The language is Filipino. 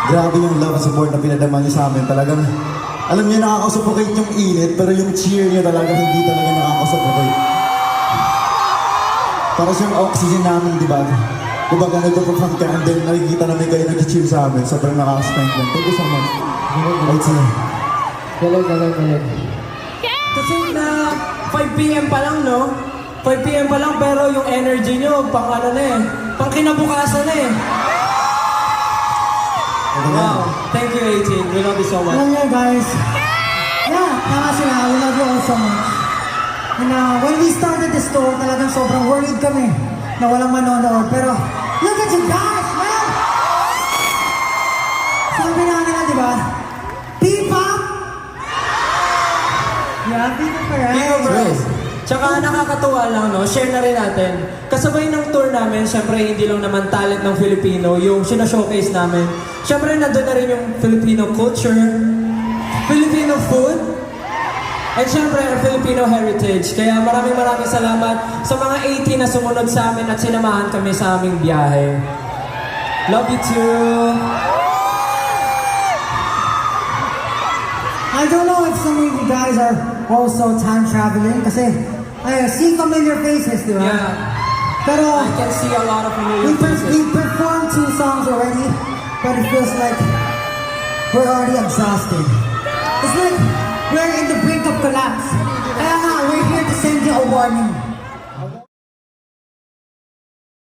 Grabe yung love and support na pinadama niyo sa amin. Talagang, alam niyo, nakakasuffocate yung init, pero yung cheer niyo talaga, hindi talaga nakakasuffocate. Para siyang oxygen namin, di ba? Kumbaga, nagpo-perform ka, and then nakikita namin kayo nag-cheer sa amin. Sobrang nakaka-strengthen. Thank you so much. Right, sir. Galing. Kasi na 5 p.m. pa lang, no? 5 p.m. pa lang, pero yung energy nyo, pang ano na eh. Pang kinabukasan na eh. Wow. Thank you, 18. We love you so much. Alam niyo guys, tama sila, we love you all so much. And when we started this tour, talagang sobrang worried kami na walang manonood. Pero, look at you guys, man! Sabi na nila, di ba? P-pop! Yeah, P-pop pa yan. Yo, bros. Tsaka nakakatuwa lang, no? Share na rin natin. Kasabay ng tour namin, syempre hindi lang naman talent ng Filipino, yung sinashowcase namin. Syempre nandun na rin yung Filipino culture, Filipino food, and syempre ang Filipino heritage. Kaya maraming salamat sa mga 18 na sumunod sa amin at sinamahan kami sa aming biyahe. Love you too! I don't know if some of you guys are also time traveling kasi I see familiar faces, di ba? Yeah. Pero I can see a lot of we familiar faces. performed 2 songs already, but it feels like we're already exhausted. It's like we're in the brink of collapse. Kaya nga, we're here to send you a warning.